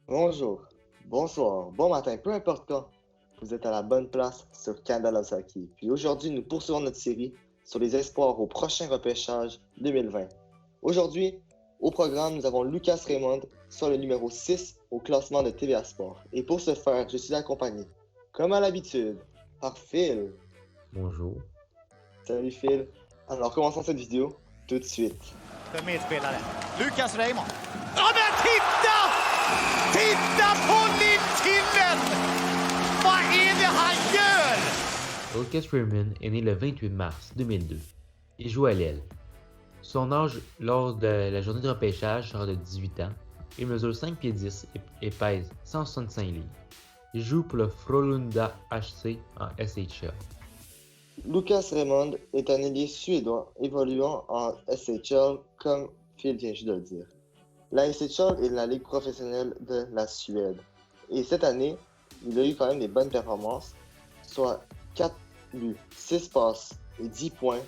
Bonjour, bonsoir, bon matin, peu importe quand, vous êtes à la bonne place sur Canada Hockey. Puis aujourd'hui, nous poursuivons notre série sur les espoirs au prochain repêchage 2020. Aujourd'hui, au programme, nous avons Lucas Raymond, soit le numéro 6 au classement de TVA Sport. Et pour ce faire, je suis accompagné, comme à l'habitude, par Phil. Bonjour. Salut Phil. Alors commençons cette vidéo tout de suite. För medspelare. Lucas Raymond. Ja men titta! Titta på lillkillen! Vad är det han gör? Lucas Raymond est né le 28 mars 2002. Il joue à l'aile. Son âge lors de la journée de repêchage sera de 18 ans. Il mesure 5 pieds 10 et pèse 165 livres. Il joue pour le Frölunda HC en SHL. Lucas Raymond est un ailier suédois évoluant en SHL comme Phil vient juste de le dire. La SHL est la ligue professionnelle de la Suède. Et cette année, il a eu quand même des bonnes performances, soit 4 buts, 6 passes et 10 points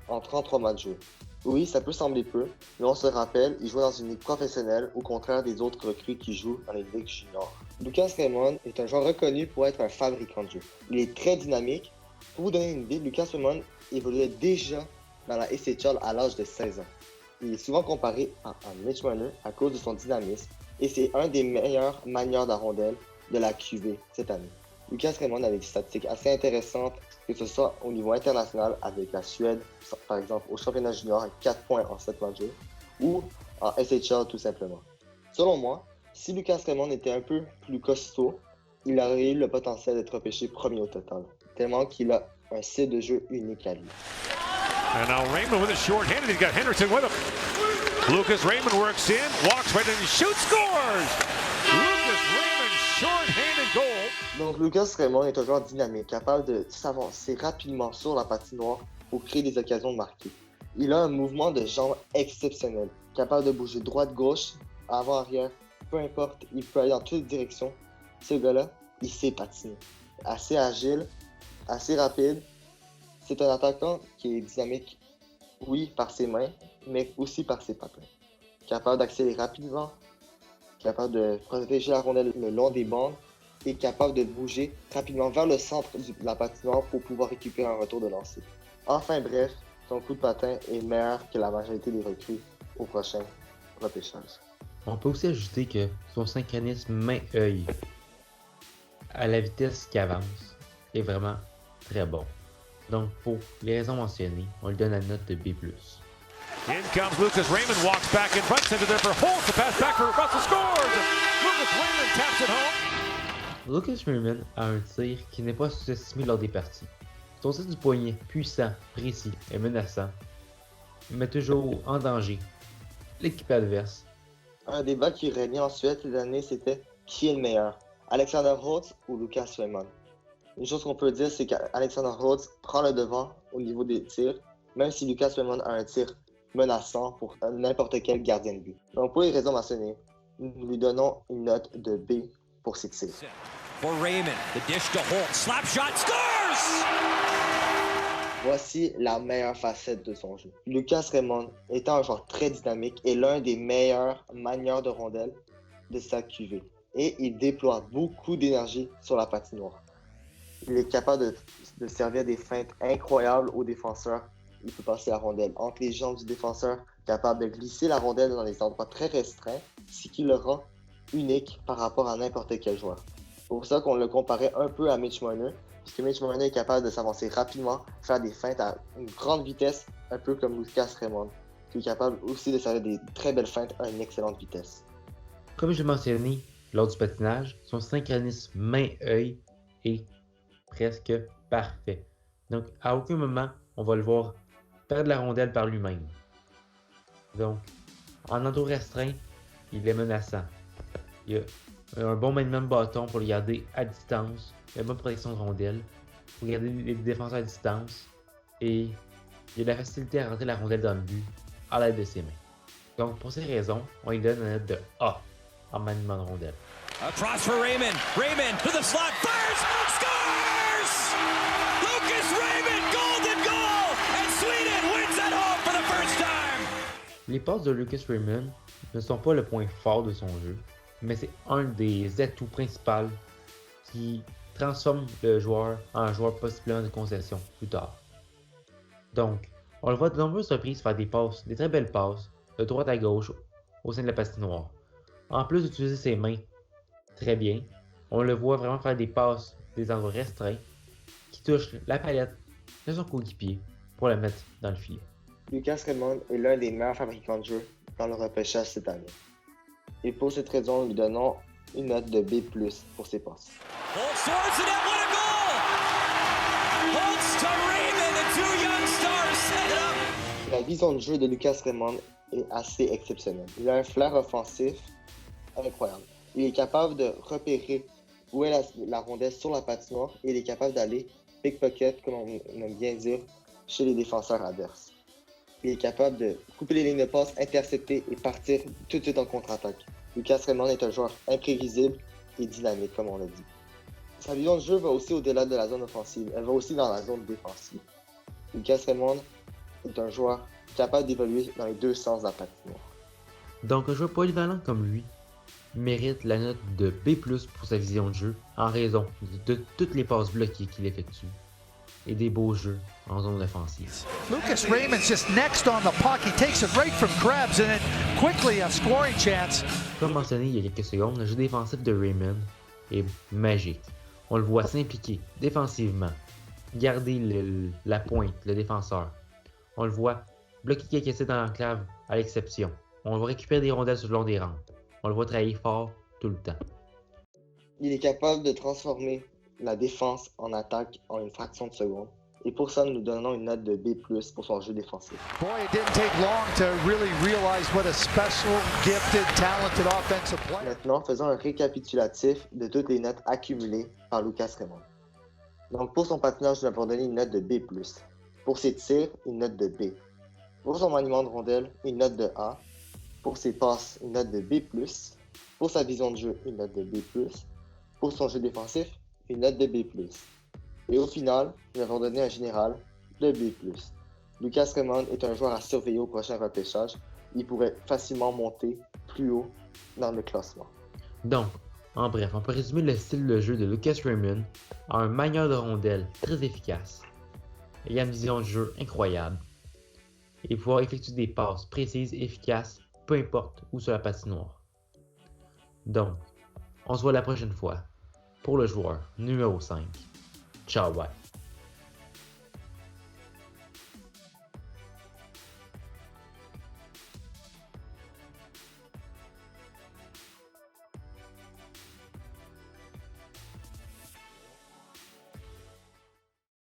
en 33 matchs joués. Oui, ça peut sembler peu, mais on se rappelle, il joue dans une ligue professionnelle au contraire des autres recrues qui jouent dans les ligues juniors. Lucas Raymond est un joueur reconnu pour être un fabricant de jeu. Il est très dynamique. Pour vous donner une idée, Lucas Raymond évoluait déjà dans la SHL à l'âge de 16 ans. Il est souvent comparé à Mitch Marner à cause de son dynamisme et c'est un des meilleurs manieurs de la rondelle de la QV cette année. Lucas Raymond a des statistiques assez intéressantes, que ce soit au niveau international avec la Suède, par exemple au championnat junior avec 4 points en 7 matchs joués, ou en SHL tout simplement. Selon moi, si Lucas Raymond était un peu plus costaud, il aurait eu le potentiel d'être repêché premier au total, tellement qu'il a un style de jeu unique à lui. And now Raymond with it short-handed. He's got Henderson with him. Lucas Raymond works in, walks right in, shoots, scores! Lucas Raymond, short-handed goal. Donc Lucas Raymond est un joueur dynamique, capable de s'avancer rapidement sur la patinoire pour créer des occasions de marquer. Il a un mouvement de jambes exceptionnel, capable de bouger droite-gauche, avant-arrière, peu importe, il peut aller dans toutes les directions. Ce gars-là, il sait patiner. Assez agile, assez rapide. C'est un attaquant qui est dynamique, oui, par ses mains, mais aussi par ses patins. Capable d'accélérer rapidement, capable de protéger la rondelle le long des bandes et capable de bouger rapidement vers le centre de la patinoire pour pouvoir récupérer un retour de lancer. Enfin bref, son coup de patin est meilleur que la majorité des recrues au prochain repêchage. On peut aussi ajouter que son synchronisme main-œil à la vitesse qui avance est vraiment très bon. Donc, pour les raisons mentionnées, on lui donne la note de B+. In comes Lucas Raymond, walks back in front, sends it there for Holt, the pass back for Russell, scores! Lucas Raymond taps it home. Lucas Raymond a un tir qui n'est pas sous-estimé lors des parties. Son tir du poignet, puissant, précis et menaçant, met toujours en danger l'équipe adverse. Un débat qui régnait en Suède cette année, c'était qui est le meilleur, Alexander Holtz ou Lucas Raymond. Une chose qu'on peut dire, c'est qu'Alexander Holtz prend le devant au niveau des tirs, même si Lucas Raymond a un tir menaçant pour n'importe quel gardien de but. Donc pour les raisons mentionnées, nous lui donnons une note de B pour ses tirs. For Raymond, the dish to Holt, slap shot, scores! Voici la meilleure facette de son jeu. Lucas Raymond étant un joueur très dynamique est l'un des meilleurs manieurs de rondelle de sa QV. Et il déploie beaucoup d'énergie sur la patinoire. Il est capable de servir des feintes incroyables aux défenseurs. Il peut passer la rondelle entre les jambes du défenseur, capable de glisser la rondelle dans des endroits très restreints, ce qui le rend unique par rapport à n'importe quel joueur. C'est pour ça qu'on le comparait un peu à Mitch Marner, puisque Mitch Marner est capable de s'avancer rapidement, faire des feintes à une grande vitesse, un peu comme Lucas Raymond, qui est capable aussi de servir des très belles feintes à une excellente vitesse. Comme je l'ai mentionné lors du patinage, son synchronisme main-œil est presque parfait. Donc, à aucun moment, on va le voir perdre la rondelle par lui-même. Donc, en entour restreint, il est menaçant. Il a un bon maniement de bâton pour le garder à distance. Il a une bonne protection de rondelle pour garder les défenseurs à distance. Et il a la facilité à rentrer la rondelle dans le but à l'aide de ses mains. Donc, pour ces raisons, on lui donne une note de A en maniement de rondelle. Across for Raymond. Raymond to the slot. Fires. Scores! Lucas Raymond, golden goal! And Sweden wins at home for the first time! Les passes de Lucas Raymond ne sont pas le point fort de son jeu. mais c'est un des atouts principaux qui transforme le joueur en un joueur possiblement de concession plus tard. Donc, on le voit de nombreuses reprises faire des passes, des très belles passes, de droite à gauche au sein de la patinoire. En plus d'utiliser ses mains très bien, on le voit vraiment faire des passes des endroits restreints qui touchent la palette de son coéquipier pour la mettre dans le filet. Lucas Raymond est l'un des meilleurs fabricants de jeux dans le repêchage cette année. Et pour cette raison, nous lui donnons une note de B+ pour ses passes. Holtz towards the net, what a goal! Holtz to Raymond, the two young stars set it up. La vision de jeu de Lucas Raymond est assez exceptionnelle. Il a un flair offensif incroyable. Il est capable de repérer où est la rondelle sur la patinoire et il est capable d'aller pickpocket, comme on aime bien dire, chez les défenseurs adverses. Il est capable de couper les lignes de passe, intercepter et partir tout de suite en contre-attaque. Lucas Raymond est un joueur imprévisible et dynamique, comme on l'a dit. Sa vision de jeu va aussi au-delà de la zone offensive, elle va aussi dans la zone défensive. Lucas Raymond est un joueur capable d'évoluer dans les deux sens de la patinoire. Donc un joueur polyvalent comme lui mérite la note de B+ pour sa vision de jeu en raison de toutes les passes bloquées qu'il effectue et des beaux jeux en zone offensive. Lucas Raymond's just next on the puck. He takes it right from Krebs and then quickly a scoring chance. Comme mentionné il y a quelques secondes, le jeu défensif de Raymond est magique. On le voit s'impliquer défensivement, garder la pointe, le défenseur. On le voit bloquer quelques essais dans l'enclave à l'exception. On le voit récupérer des rondelles sur le long des rampes. On le voit travailler fort tout le temps. Il est capable de transformer la défense en attaque en une fraction de seconde. Et pour ça, nous donnons une note de B+ pour son jeu défensif. Boy, it didn't take long to really realize what a special, gifted, talented offensive player. Maintenant, faisons un récapitulatif de toutes les notes accumulées par Lucas Raymond. Donc, pour son patinage, nous avons donné une note de B+. Pour ses tirs, une note de B. Pour son maniement de rondelle, une note de A. Pour ses passes, une note de B+. Pour sa vision de jeu, une note de B+. Pour son jeu défensif, une note de B+. Et au final, nous avons donné un général de B+. Lucas Raymond est un joueur à surveiller au prochain repêchage. Il pourrait facilement monter plus haut dans le classement. Donc, en bref, on peut résumer le style de jeu de Lucas Raymond à un manieur de rondelle très efficace, ayant une vision de jeu incroyable, et pouvoir effectuer des passes précises et efficaces, peu importe où sur la patinoire. Donc, on se voit la prochaine fois pour le joueur numéro 5. Ciao, bye!